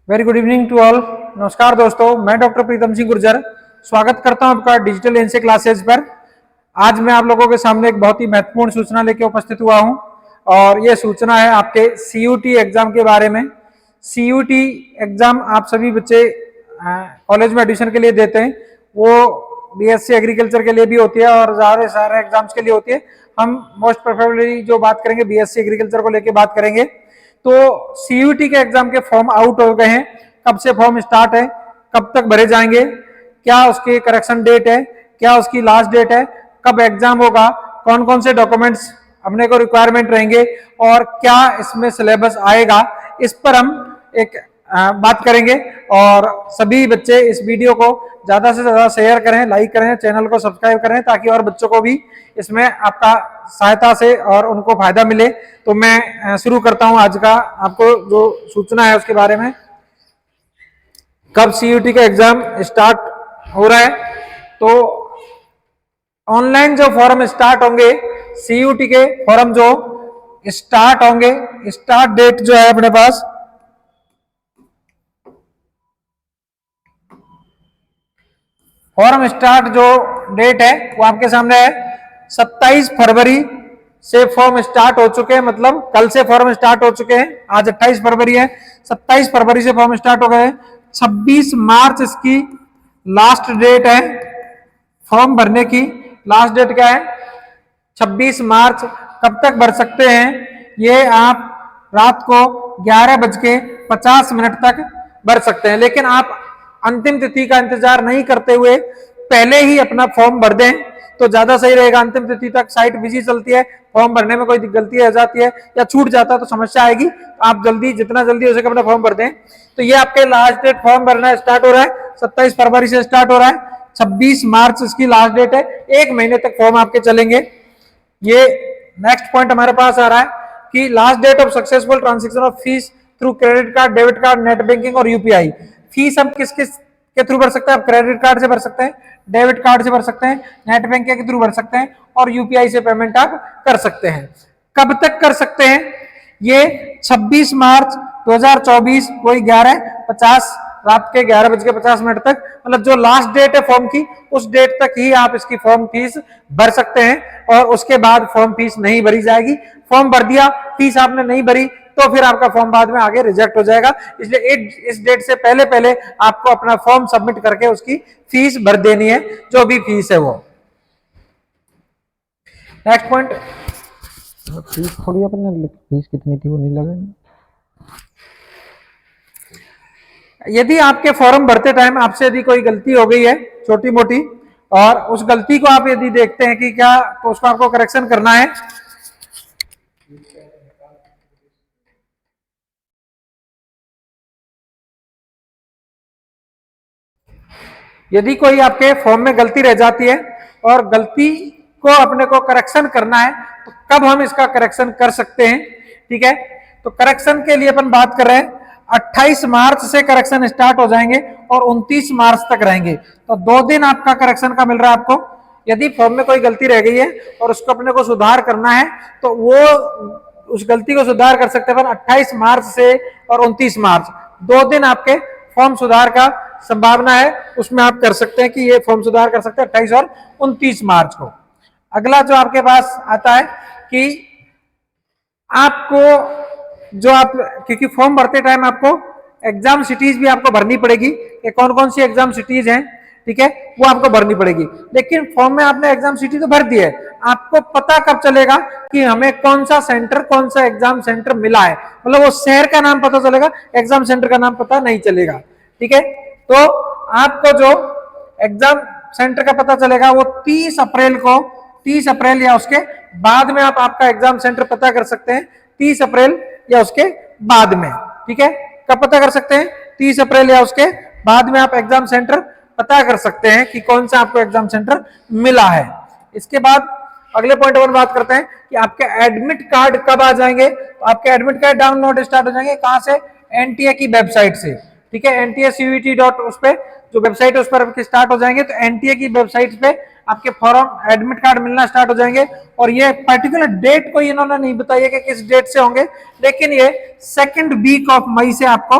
Very good evening to all. नमस्कार दोस्तों, मैं डॉक्टर प्रीतम सिंह गुर्जर स्वागत करता हूं आपका डिजिटल एनसे क्लासेज पर। आज मैं आप लोगों के सामने एक बहुत ही महत्वपूर्ण सूचना लेकर उपस्थित हुआ हूं और यह सूचना है आपके सीयूटी एग्जाम के बारे में। सीयूटी एग्जाम आप सभी बच्चे कॉलेज में एडमिशन के लिए देते हैं, वो बीएससी एग्रीकल्चर के लिए भी होती है और सारे एग्जाम्स के लिए होती है। हम मोस्ट प्रेफरेबली जो बात करेंगे बीएससी एग्रीकल्चर को लेकर बात करेंगे। तो सीयूटी के एग्जाम के फॉर्म आउट हो गए हैं। कब से फॉर्म स्टार्ट है, कब तक भरे जाएंगे, क्या उसकी करेक्शन डेट है, क्या उसकी लास्ट डेट है, कब एग्जाम होगा, कौन कौन से डॉक्यूमेंट्स अपने को रिक्वायरमेंट रहेंगे और क्या इसमें सिलेबस आएगा, इस पर हम एक बात करेंगे। और सभी बच्चे इस वीडियो को ज्यादा से ज्यादा शेयर करें, लाइक करें, चैनल को सब्सक्राइब करें ताकि और बच्चों को भी इसमें आपका सहायता से और उनको फायदा मिले। तो मैं शुरू करता हूं आज का आपको जो सूचना है उसके बारे में। कब सीयूटी का एग्जाम स्टार्ट हो रहा है, तो ऑनलाइन जो फॉर्म स्टार्ट होंगे, सीयूटी के फॉर्म जो स्टार्ट होंगे, स्टार्ट डेट जो है अपने पास फॉर्म स्टार्ट जो डेट है वो आपके सामने है। 27 फरवरी से फॉर्म स्टार्ट हो चुके हैं, मतलब कल से फॉर्म स्टार्ट हो चुके हैं। आज 28 फरवरी है, 27 फरवरी से फॉर्म स्टार्ट हो गए हैं। 26 मार्च इसकी लास्ट डेट है फॉर्म भरने की। लास्ट डेट क्या है? 26 मार्च। कब तक भर सकते हैं? ये आप रात को 11:50 तक भर सकते हैं, लेकिन आप अंतिम तिथि का इंतजार नहीं करते हुए पहले ही अपना फॉर्म भर दें तो ज्यादा सही रहेगा। अंतिम तिथि तक साइट बिजी चलती है, फॉर्म भरने में कोई गलती आ जाती है या छूट जाता है तो समस्या आएगी। आप जल्दी, जितना जल्दी हो सके अपना फॉर्म भर दें। तो ये आपके लास्ट डेट फॉर्म भरना स्टार्ट हो रहा है, 27 फरवरी से स्टार्ट हो रहा है, 26 मार्च इसकी लास्ट डेट है। 1 महीने तक फॉर्म आपके चलेंगे। ये नेक्स्ट पॉइंट हमारे पास आ रहा है कि last date of successful transaction of fees through credit card, debit card, net banking और यूपीआई। फीस हम किस किस के थ्रू भर सकते हैं? आप क्रेडिट कार्ड से भर सकते हैं, डेबिट कार्ड से भर सकते हैं, नेट बैंकिंग के थ्रू भर सकते हैं और यूपीआई से पेमेंट आप कर सकते हैं। कब तक कर सकते हैं? ये 26 मार्च 2024 कोई 11:50 रात के 11:50 तक, मतलब जो लास्ट डेट है फॉर्म की उस डेट तक ही आप इसकी फॉर्म फीस भर सकते हैं और उसके बाद फॉर्म फीस नहीं भरी जाएगी। फॉर्म भर दिया, फीस आपने नहीं भरी तो फिर आपका फॉर्म बाद में आगे रिजेक्ट हो जाएगा। इसलिए इस डेट से पहले पहले आपको अपना फॉर्म सबमिट करके उसकी फीस भर देनी है, जो भी फीस है वो। नेक्स्ट पॉइंट, फीस थोड़ी अपने फीस कितनी थी वो नहीं लगे। यदि आपके फॉर्म भरते टाइम आपसे यदि कोई गलती हो गई है छोटी मोटी और उस गलती को आप यदि देखते हैं कि क्या, तो उसको आपको करेक्शन करना है। यदि कोई आपके फॉर्म में गलती रह जाती है और गलती को अपने को करेक्शन करना है तो कब हम इसका करेक्शन कर सकते हैं? ठीक है, तो करेक्शन के लिए अपन बात कर रहे हैं 28 मार्च से करेक्शन स्टार्ट हो जाएंगे और 29 मार्च तक रहेंगे। तो 2 दिन आपका करेक्शन का मिल रहा है आपको। यदि फॉर्म में कोई गलती रह गई है और उसको अपने को सुधार करना है तो वो उस गलती को सुधार कर सकते हैं 28 मार्च से और 29 मार्च, 2 दिन आपके फॉर्म सुधार का संभावना है, उसमें आप कर सकते हैं कि ये फॉर्म सुधार कर सकते हैं 28 और 29 मार्च को। अगला जो आपके पास आता है कि आपको जो आप, क्योंकि फॉर्म भरते टाइम आपको एग्जाम सिटीज भी आपको भरनी पड़ेगी कि कौन कौन सी एग्जाम सिटीज हैं, ठीक है, वो आपको भरनी पड़ेगी। लेकिन फॉर्म में आपने एग्जाम सिटी तो भर दी है, आपको पता कब चलेगा कि हमें कौन सा सेंटर, कौन सा एग्जाम सेंटर मिला है, मतलब वो शहर का नाम पता चलेगा, एग्जाम सेंटर का नाम पता नहीं चलेगा। ठीक है, तो आपको जो एग्जाम सेंटर का पता चलेगा वो 30 अप्रैल को, 30 अप्रैल या उसके बाद में आप आपका एग्जाम सेंटर पता कर सकते हैं, 30 अप्रैल या उसके बाद में। ठीक है, कब पता कर सकते हैं? 30 अप्रैल या उसके बाद में आप एग्जाम सेंटर पता कर सकते हैं कि कौन सा आपको एग्जाम सेंटर मिला है। इसके बाद अगले पॉइंट पर बात करते हैं कि आपके एडमिट कार्ड कब आ जाएंगे। तो आपके एडमिट कार्ड डाउनलोड स्टार्ट हो जाएंगे कहां से? एनटीए की वेबसाइट से। ठीक है, एनटीए सीयूईटी डॉट उस पे जो वेबसाइट है उस पर आपके स्टार्ट हो जाएंगे। तो एनटीए की वेबसाइट पे आपके फॉर्म एडमिट कार्ड मिलना स्टार्ट हो जाएंगे और ये पर्टिकुलर डेट को इन्होंने नहीं बताई है कि किस डेट से होंगे, लेकिन ये 2nd वीक ऑफ मई से आपको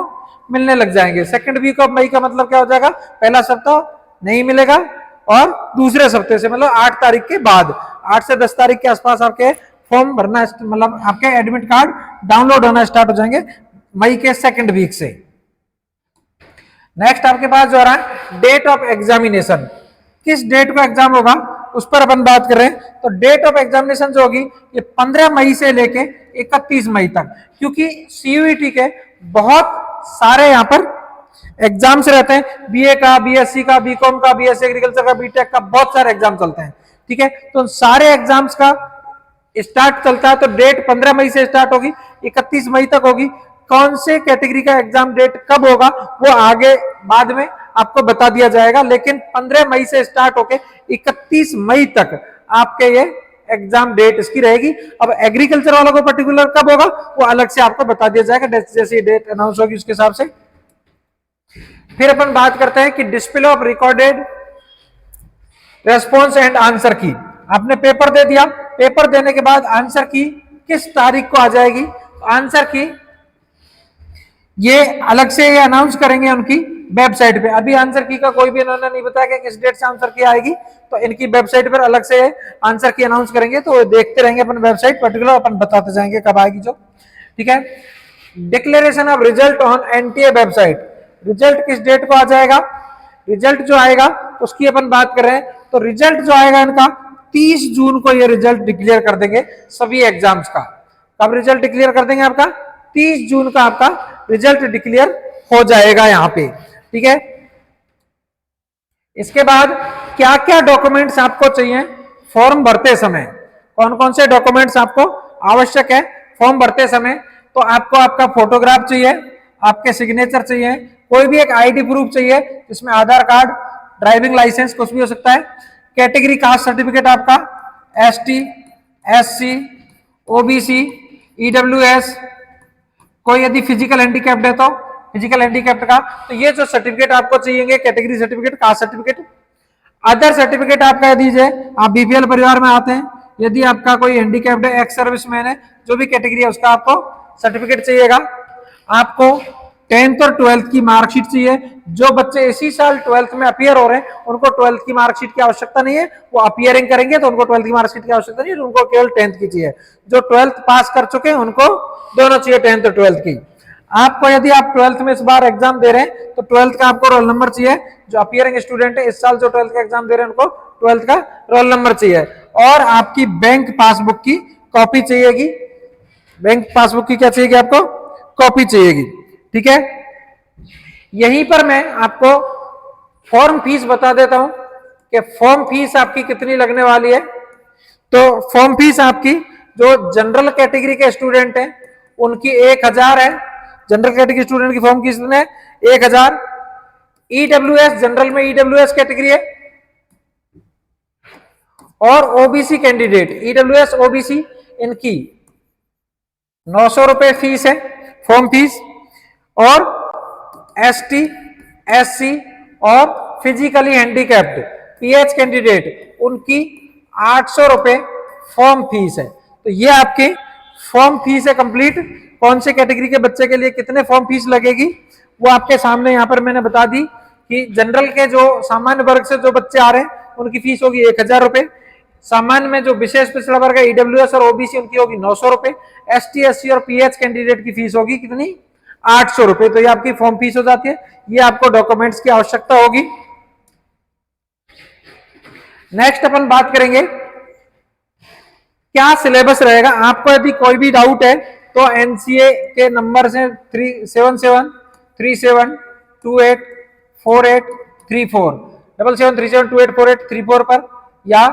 मिलने लग जाएंगे। सेकंड वीक ऑफ मई का मतलब क्या हो जाएगा, पहला सप्ताह नहीं मिलेगा और दूसरे सप्ताह से मतलब 8 तारीख के बाद 8 से 10 तारीख के आसपास आपके फॉर्म भरना मतलब आपके एडमिट कार्ड डाउनलोड होना स्टार्ट हो जाएंगे मई के सेकंड वीक से। नेक्स्ट आपके पास जो आ रहा है डेट ऑफ एग्जामिनेशन, किस डेट को एग्जाम होगा उस पर अपन बात कर रहे हैं। तो डेट ऑफ एग्जामिनेशन जो होगी ये 15 मई से लेके 31 मई तक, क्योंकि सीयूईटी के बहुत सारे यहाँ पर एग्जाम्स रहते हैं, बीए का, बीएससी का, बीकॉम का, बीएससी एग्रीकल्चर का, बीटेक का, बहुत सारे एग्जाम चलते हैं। ठीक है, तो सारे एग्जाम्स का स्टार्ट चलता है, तो डेट 15 मई से स्टार्ट होगी, 31 मई तक होगी। कौन से कैटेगरी का एग्जाम डेट कब होगा वो आगे बाद में आपको बता दिया जाएगा, लेकिन 15 मई से स्टार्ट होके 31 मई तक आपके ये एग्जाम डेट इसकी रहेगी। अब एग्रीकल्चर वालों को पर्टिकुलर कब होगा वो अलग से आपको बता दिया जाएगा, जैसे डेट अनाउंस होगी उसके हिसाब से। फिर अपन बात करते हैं कि display of recorded response and answer की। आपने पेपर दे दिया, पेपर देने के बाद आंसर की किस तारीख को आ जाएगी, आंसर की ये अलग से ये अनाउंस करेंगे उनकी वेबसाइट पे। अभी आंसर की का कोई भी इन्होंने नहीं बताया कि किस डेट से आंसर की आएगी, तो इनकी वेबसाइट पर अलग से आंसर की अनाउंस करेंगे, तो देखते रहेंगे अपन वेबसाइट पर्टिकुलर, अपन बताते जाएंगे कब आएगी जो। ठीक है, declaration of result on NTA website, result किस डेट को आ जाएगा, रिजल्ट जो आएगा उसकी अपन बात कर रहे हैं। तो रिजल्ट जो आएगा इनका 30 जून को ये रिजल्ट डिक्लेयर कर देंगे सभी एग्जाम्स का। कब रिजल्ट डिक्लेयर कर देंगे आपका, 30 जून का आपका रिजल्ट डिक्लेयर हो जाएगा यहाँ पे। ठीक है, इसके बाद क्या क्या डॉक्यूमेंट्स आपको चाहिए फॉर्म भरते समय, कौन कौन से डॉक्यूमेंट्स आपको आवश्यक है फॉर्म भरते समय। तो आपको आपका फोटोग्राफ चाहिए, आपके सिग्नेचर चाहिए, कोई भी एक आईडी प्रूफ चाहिए जिसमें आधार कार्ड, ड्राइविंग लाइसेंस कुछ भी हो सकता है, कैटेगरी कास्ट सर्टिफिकेट आपका, एसटी, एससी, ओबीसी, ईडब्ल्यूएस, कोई यदि फिजिकल हैंडीकैप्ड है तो फिजिकल हैंडीकैप्ड का, तो ये जो सर्टिफिकेट आपको चाहिए, category certificate, caste certificate. Other certificate आपका दीजिए, आप बीपीएल परिवार में आते हैं, यदि आपका कोई हैंडीकैप्ड है, एक्स सर्विसमैन है, जो भी कैटेगरी है उसका आपको सर्टिफिकेट चाहिएगा। आपको 10th और 12th की मार्कशीट चाहिए। जो बच्चे इसी साल 12th में अपियर हो रहे हैं उनको 12th की मार्कशीट की आवश्यकता नहीं है, वो अपियरिंग करेंगे तो उनको 12th की मार्कशीट की आवश्यकता नहीं है, उनको केवल 10th की चाहिए। जो 12th पास कर चुके हैं उनको दोनों चाहिए, 10th और 12th की। आपको यदि आप 12th में इस बार एग्जाम दे रहे हैं तो 12th का आपको रोल नंबर चाहिए। जो अपियरिंग स्टूडेंट है इस साल जो 12th का एग्जाम दे रहे हैं उनको 12th का रोल नंबर चाहिए, और आपकी बैंक पासबुक की कॉपी चाहिएगी। बैंक पासबुक की क्या चाहिएगी आपको, कॉपी चाहिएगी। ठीक है, यहीं पर मैं आपको फॉर्म फीस बता देता हूं कि फॉर्म फीस आपकी कितनी लगने वाली है। तो फॉर्म फीस आपकी जो जनरल कैटेगरी के स्टूडेंट हैं उनकी 1000 है, जनरल कैटेगरी स्टूडेंट की फॉर्म फीस है 1000। ईडब्ल्यूएस, जनरल में ईडब्ल्यूएस कैटेगरी है, और ओबीसी कैंडिडेट, ईडब्ल्यूएस ओबीसी, इनकी 900 रुपए फीस है फॉर्म फीस। और एसटी, एससी और फिजिकली हैंडीकैप्ड पीएच कैंडिडेट उनकी 800 रुपए फॉर्म फीस है। तो ये आपकी फॉर्म फीस है कंप्लीट। कौन से कैटेगरी के बच्चे के लिए कितने फॉर्म फीस लगेगी वो आपके सामने यहाँ पर मैंने बता दी कि जनरल के जो सामान्य वर्ग से जो बच्चे आ रहे हैं उनकी फीस होगी 1000 रुपए। सामान्य में जो विशेष पिछड़ा वर्ग है ईडब्ल्यूएस और ओबीसी उनकी होगी 900 रुपए। एसटी, एससी और पीएच कैंडिडेट की फीस होगी कितनी, 800 रुपए। तो ये आपकी फॉर्म फीस हो जाती है। ये आपको डॉक्यूमेंट्स की आवश्यकता होगी। नेक्स्ट अपन बात करेंगे क्या सिलेबस रहेगा। आपको यदि कोई भी डाउट है तो एनसीए के नंबर से 37737284834 7737284834 पर या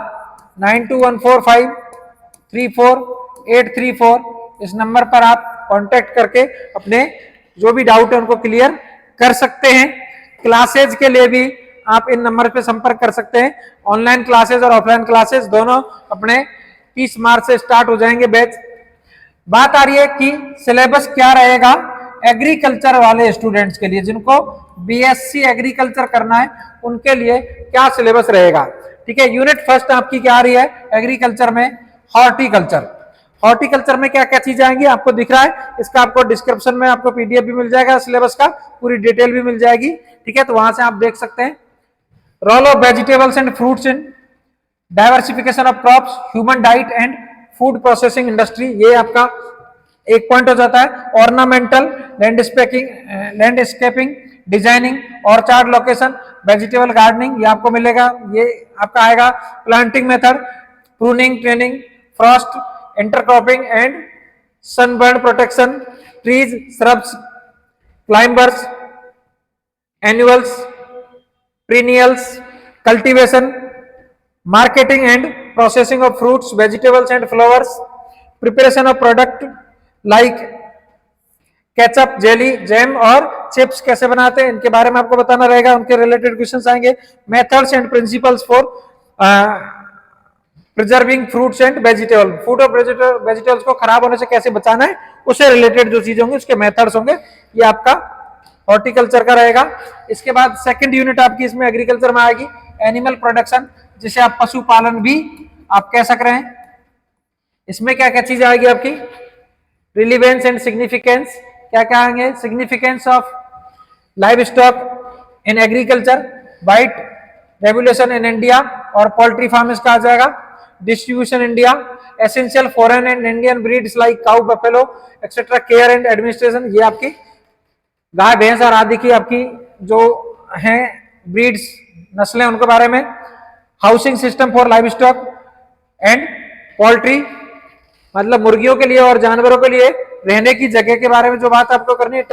9214534834 इस नंबर पर आप कांटेक्ट करके अपने जो भी डाउट है उनको क्लियर कर सकते हैं। क्लासेज के लिए भी आप इन नंबर पे संपर्क कर सकते हैं। ऑनलाइन क्लासेज और ऑफलाइन क्लासेज दोनों अपने 30 मार्च से स्टार्ट हो जाएंगे बैच। बात आ रही है कि सिलेबस क्या रहेगा एग्रीकल्चर वाले स्टूडेंट्स के लिए, जिनको बीएससी एग्रीकल्चर करना है उनके लिए क्या सिलेबस रहेगा। ठीक है, यूनिट फर्स्ट आपकी क्या आ रही है एग्रीकल्चर में, हॉर्टिकल्चर। हॉर्टिकल्चर में क्या क्या चीजें आएंगी आपको दिख रहा है, इसका आपको डिस्क्रिप्शन में आपको पीडीएफ भी मिल जाएगा, सिलेबस का पूरी डिटेल भी मिल जाएगी, ठीक है, तो वहां से आप देख सकते हैं। Role of vegetables and fruits in diversification of crops, human diet and food processing industry, ये आपका एक पॉइंट हो जाता है। Ornamental, landscaping designing, orchard location, vegetable gardening, ये आपको मिलेगा, ये आपका आएगा। Planting method, pruning, training, frost, intercropping and sunburn protection, trees, shrubs, climbers, annuals, perennials, cultivation, marketing and processing of fruits, vegetables and flowers, preparation of product like ketchup, jelly, jam और chips कैसे बनाते हैं इनके बारे में आपको बताना रहेगा, उनके रिलेटेड क्वेश्चंस आएंगे। Methods and principles for preserving fruits and vegetable, food और वेजिटेबल्स को खराब होने से कैसे बचाना है, उससे रिलेटेड जो चीज होंगे उसके मेथड्स होंगे, ये आपका हॉर्टिकल्चर का रहेगा। इसके बाद सेकंड यूनिट आपकी इसमें एग्रीकल्चर में आएगी, एनिमल प्रोडक्शन, जिसे आप पशुपालन भी आप कह सक रहे हैं। इसमें क्या क्या चीज आएगी आपकी, रिलीवेंस एंड सिग्निफिकेंस, क्या क्या आएंगे, significance of live stock in agriculture, white regulation in India और पोल्ट्री फार्म इसका आ जाएगा। Distribution India, essential foreign and Indian breeds like cow, buffalo etcetera, care and administration, ये आपकी गाय भैंस और आदि की आपकी जो हैं ब्रीड्स नस्लें उनके बारे में। Housing system for live stock and poultry, मतलब मुर्गियों के लिए और जानवरों के लिए रहने की जगह के बारे में जो बात आपको करनी है।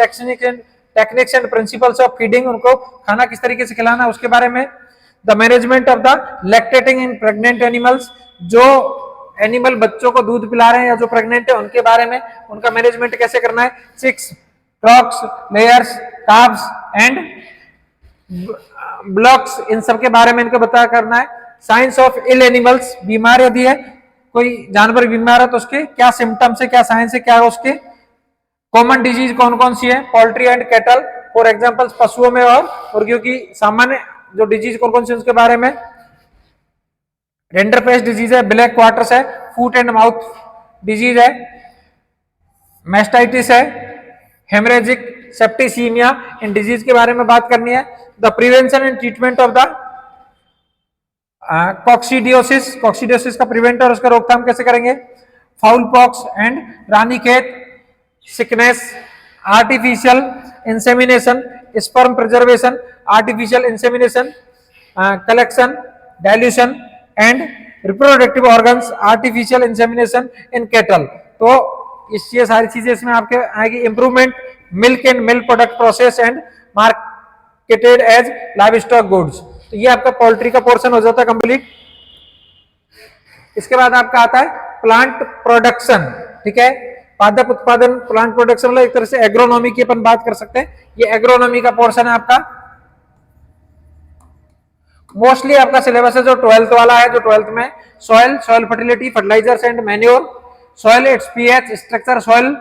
Techniques and principles of feeding, उनको खाना किस तरीके से खिलाना उसके बारे में। The management of the lactating in pregnant animals, जो एनिमल बच्चों को दूध पिला रहे हैं या जो प्रेग्नेंट है उनके बारे में, उनका मैनेजमेंट कैसे करना है। 6 ट्रॉक्स, लेयर्स, काब्स एंड ब्लॉक्स, इन सब के बारे में इनको बता करना है। साइंस ऑफ इल एनिमल्स, बीमार यदि है कोई जानवर बीमार है तो उसके क्या सिम्टम्स है, क्या साइंस है, क्या है उसके। कॉमन डिजीज कौन कौन सी है, poultry and cattle, for example पशुओं में और मुर्गियों की सामान्य जो डिजीज कौन कौन सी उसके बारे में। रेंडरपेस्ट डिजीज है, ब्लैक क्वार्टर्स है, फूट एंड माउथ डिजीज है, मैस्टाइटिस है, हेमरेजिक सेप्टिसीमिया, इन डिजीज के बारे में बात करनी है। The prevention and treatment of the coccidiosis, coccidiosis का प्रिवेंट और उसका रोकथाम कैसे करेंगे। Foul pox and Ranikhet sickness, artificial insemination, sperm preservation, artificial insemination, collection, dilution and reproductive organs, artificial insemination in cattle. तो ये सारी चीजें इसमें आपके आएगी। Improvement milk and milk product process and marketed as livestock goods, तो ये आपका पोल्ट्री का पोर्शन हो जाता है कंप्लीट। इसके बाद आपका आता है प्लांट प्रोडक्शन, ठीक है, पादप उत्पादन, प्लांट प्रोडक्शन, मतलब एक तरह से एग्रोनॉमी की अपन बात कर सकते हैं, ये एग्रोनॉमी का पोर्शन है आपका। मोस्टली आपका सिलेबस है जो 12th वाला है, जो 12th में soil, soil fertility, fertilisers and manure, soil its pH structure, soil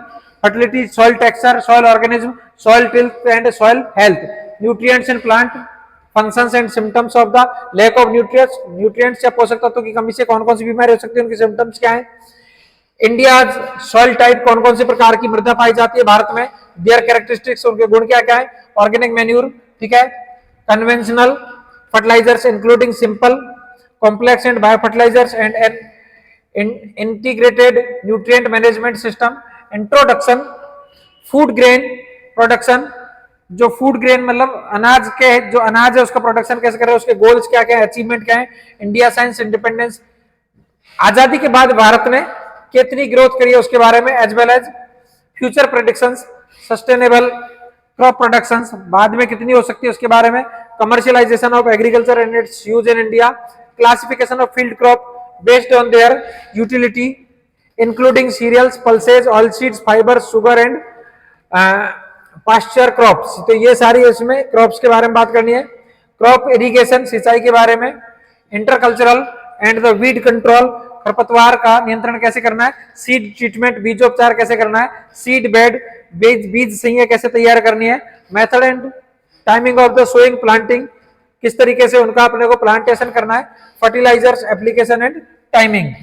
fertility, soil texture, soil organism, soil tilth and soil health, nutrients in plant, functions and symptoms of the lack of nutrients या पोषक तत्वों की कमी से कौन कौन सी बीमारी हो सकती है, उनके सिम्टम्स क्या है। इंडिया सॉइल टाइप, कौन कौन से प्रकार की मृदा पाई जाती है भारत में, देयर कैरेक्टरिस्टिक्स, उनके गुण क्या क्या है। ऑर्गेनिक मैन्यूर, ठीक है, conventional fertilisers including simple, complex and bio fertilisers and integrated nutrient management system. Introduction, food grain production, जो फूड ग्रेन मतलब अनाज के, जो अनाज है उसका प्रोडक्शन कैसे करें, उसके गोल्स क्या क्या है, अचीवमेंट क्या है। इंडिया साइंस इंडिपेंडेंस, आजादी के बाद भारत ने कितनी ग्रोथ करी है उसके बारे में, as well as future predictions, sustainable crop productions बाद में कितनी हो सकती है उसके बारे में। Commercialisation of agriculture and its use in India, classification of field crop based on their utility including cereals, pulses, oil seeds, fibre, sugar and pasture crops, तो ये सारी इसमें क्रॉप्स के बारे में बात करनी है। क्रॉप इरिगेशन, सिंचाई के बारे में। Intercultural and the weed control, खरपतवार का नियंत्रण कैसे करना है। सीड ट्रीटमेंट, बीजोपचार कैसे करना है। सीड बेड, बीज सही कैसे तैयार करनी है। Method and timing of the sowing, planting, किस तरीके से उनका अपने को प्लांटेशन करना है। Fertilisers application and timing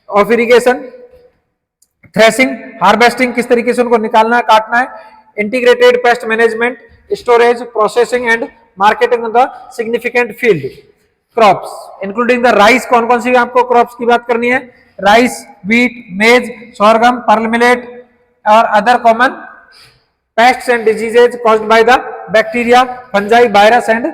of irrigation, threshing, harvesting, किस तरीके से उनको निकालना है, काटना है, integrated pest management, storage, processing and marketing of the significant field crops including the rice. कौन कौन सी आपको क्रॉप्स की बात करनी है, rice, wheat, maize, sorghum, pearl millet और other common pests and diseases caused by the bacteria, fungi, virus and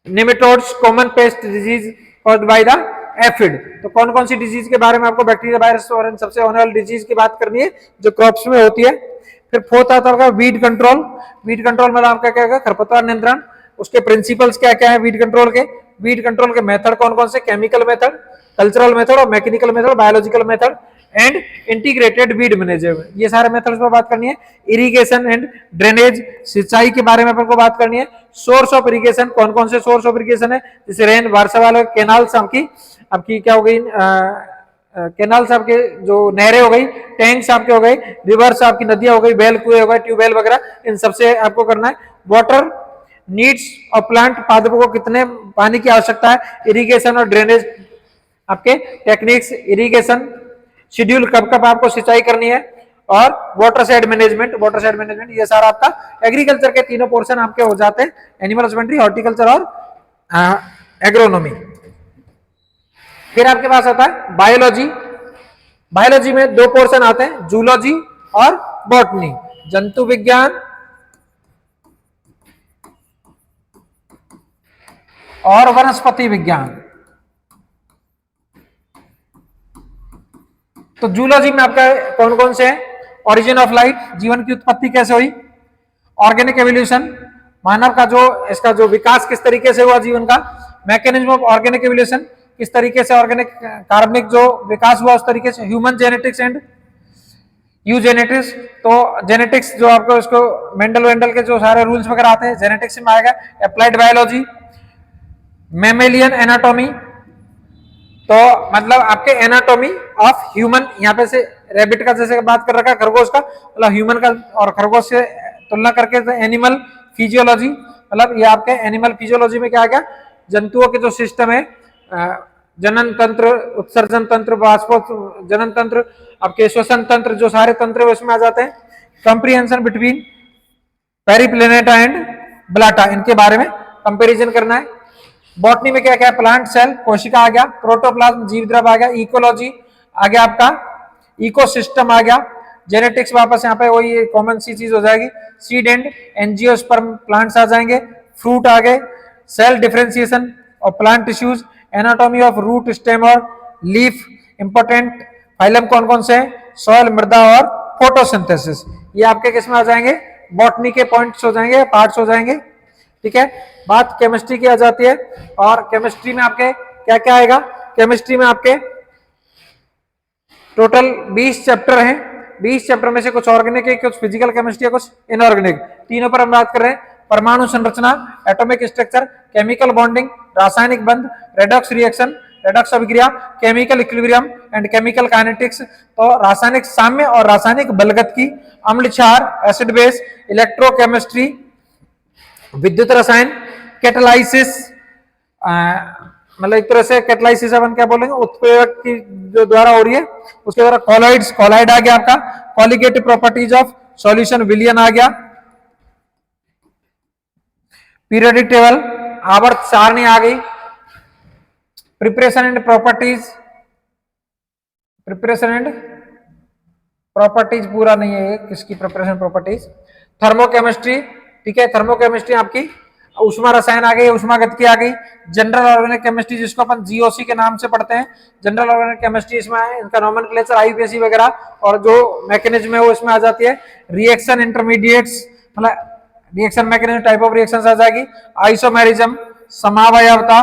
nematodes, common paste disease caused by the aphid. तो कौन कौन सी डिजीज के बारे में आपको बैक्टीरिया, वायरस और सबसे होने वाली डिजीज की बात करनी है जो क्रॉप्स में होती है। फिर फोर्थ आता होगा वीड कंट्रोल। वीड कंट्रोल मतलब आपका क्या होगा, खरपतवार नियंत्रण। उसके प्रिंसिपल्स क्या क्या है वीड कंट्रोल के, वीड कंट्रोल के मेथड कौन कौन से, केमिकल मेथड, कल्चरल मेथड और mechanical method, biological method and integrated weed management, ये सारे मेथड्स पर बात करनी है। इरिगेशन एंड ड्रेनेज, सिंचाई के बारे में अपन को बात करनी है। सोर्स ऑफ इरिगेशन, कौन कौन से सोर्स ऑफ इरिगेशन है, जैसे रेन, वर्षा वाले, केनाल्स, आपकी क्या हो गई, केनाल्स आपके जो नहरें हो गई, टैंक्स आपके हो गए, रिवर्स आपकी नदियां हो गई, बेल, कुएं हो गए, ट्यूबवेल वगैरह, इन सबसे आपको करना है। वाटर नीड्स और प्लांट पादपों को कितने पानी की आवश्यकता है, इरिगेशन और ड्रेनेज आपके टेक्निक्स, इरिगेशन शेड्यूल, कब कब आपको सिंचाई करनी है, और water side management, water side management, ये सारा आपका एग्रीकल्चर के तीनों पोर्शन आपके हो जाते हैं, एनिमल हस्बेंड्री, हॉर्टिकल्चर और एग्रोनॉमी। फिर आपके पास आता है बायोलॉजी। बायोलॉजी में दो पोर्शन आते हैं, जूलॉजी और बॉटनी, जंतु विज्ञान और वनस्पति विज्ञान। तो जूलॉजी में आपका कौन कौन से हैं, ओरिजिन ऑफ लाइफ, जीवन की उत्पत्ति कैसे हुई, ऑर्गेनिक एवोल्यूशन, मानव का जो इसका जो विकास किस तरीके से हुआ जीवन का, मैकेनिज्म ऑफ ऑर्गेनिक एवोल्यूशन, किस तरीके से ऑर्गेनिक कार्बनिक जो विकास हुआ उस तरीके से, ह्यूमन जेनेटिक्स एंड यूजेनेटिक्स। तो जेनेटिक्स जो आपको इसको मेंडल वेंडल के जो सारे रूल्स वगैरह आते हैं जेनेटिक्स में आएगा। अप्लाइड बायोलॉजी, मैमेलियन एनाटॉमी, तो मतलब आपके एनाटॉमी ऑफ ह्यूमन, यहाँ पे से रैबिट का जैसे बात कर रखा है, खरगोश का, मतलब ह्यूमन का और खरगोश से तुलना करके एनिमल फिजियोलॉजी, मतलब ये आपके एनिमल फिजियोलॉजी में क्या आ गया, जंतुओं के जो सिस्टम है, जनन तंत्र, उत्सर्जन तंत्र, जनन तंत्र, आपके श्वसन तंत्र, जो सारे तंत्र है उसमें आ जाते हैं। कंप्रीहेंशन बिटवीन पेरिप्लेनेटा एंड ब्लाटा, इनके बारे में कंपैरिजन करना है। बॉटनी में क्या क्या, प्लांट सेल, कोशिका आ गया, प्रोटोप्लाज्म, जीव द्रव्य आ गया, इकोलॉजी आ गया, आपका इकोसिस्टम आ गया, जेनेटिक्स वापस यहाँ पे वही कॉमन सी चीज हो जाएगी, सीड एंड एंजियोस्पर्म प्लांट्स आ जाएंगे, फ्रूट आ गए, सेल डिफरेंशिएशन और plant tissues, anatomy of root, stem और लीफ, इंपॉर्टेंट फाइलम कौन कौन से हैं, सॉइल, मृदा और फोटोसिंथेसिस, ये आपके किस में आ जाएंगे, बॉटनी के पॉइंट्स हो जाएंगे, पार्ट्स हो जाएंगे। ठीक है, बात केमिस्ट्री की आ जाती है, और केमिस्ट्री में आपके क्या क्या आएगा, केमिस्ट्री में आपके टोटल 20 चैप्टर हैं, 20 चैप्टर में से कुछ ऑर्गेनिक है, कुछ फिजिकल केमिस्ट्री है, कुछ इनऑर्गेनिक, तीनों पर हम बात कर रहे हैं। परमाणु संरचना, एटॉमिक स्ट्रक्चर, केमिकल बॉन्डिंग, रासायनिक बंध, रेडॉक्स रिएक्शन, रेडॉक्स अभिक्रिया, chemical equilibrium and chemical kinetics, तो रासायनिक साम्य और रासायनिक बलगत की, अम्ल क्षार, एसिड बेस, इलेक्ट्रोकेमिस्ट्री, विद्युत रसायन, कैटालाइसिस, मतलब एक तरह से कैटालाइसिस अपन क्या बोलेंगे, उत्प्रेरक की जो द्वारा हो रही है उसके द्वारा, कॉलॉइड्स, कॉलॉइड आ गया आपका, कॉलिगेटिव प्रॉपर्टीज ऑफ सॉल्यूशन, विलियन आ गया, पीरियोडिक टेबल, आवर्त सारणी आ गई, preparation and properties, preparation and properties पूरा नहीं है ये, किसकी प्रिपरेशन प्रॉपर्टीज, थर्मोकेमिस्ट्री, ठीक है, थर्मोकेमिस्ट्री आपकी, उष्मा रसायन आ गई, उष्मा गतिकी आ गई, जनरल ऑर्गेनिक केमिस्ट्री जिसको अपन जीओसी के नाम से पढ़ते हैं, जनरल ऑर्गेनिक केमिस्ट्री इसमें है, इनका नोमेनक्लेचर आईयूपीएसी वगैरह, और जो मैकेनिज्म है वो इसमें आ जाती है, रिएक्शन इंटरमीडिएट्स, मतलब reaction mechanism, type of reactions आ जाएगी, आइसोमेरिज्म, समावयवता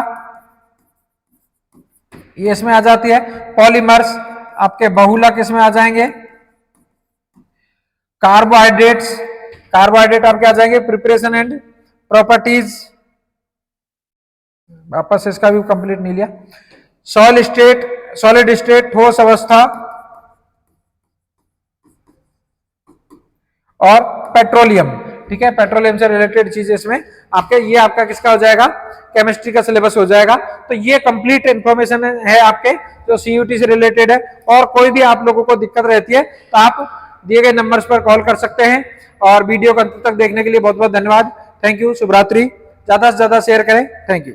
ये इसमें आ जाती है, पॉलीमर्स आपके बहुलक इसमें आ जाएंगे, कार्बोहाइड्रेट्स, कार्बोहाइड्रेट आपके आ जाएंगे, प्रिपरेशन एंड प्रॉपर्टीज, वापस इसका भी कंप्लीट नहीं लिया, सॉलिड स्टेट, ठोस अवस्था, और पेट्रोलियम, ठीक है, पेट्रोलियम से रिलेटेड चीजें इसमें आपके, ये आपका किसका हो जाएगा, केमिस्ट्री का सिलेबस हो जाएगा। तो ये कंप्लीट इंफॉर्मेशन है आपके जो सीयूटी से रिलेटेड है। और कोई भी आप लोगों को दिक्कत रहती है तो आप दिए गए नंबर्स पर कॉल कर सकते हैं। और वीडियो को अंत तक देखने के लिए बहुत बहुत धन्यवाद। Thank you. शुभ रात्रि। ज्यादा से ज्यादा शेयर करें। Thank you.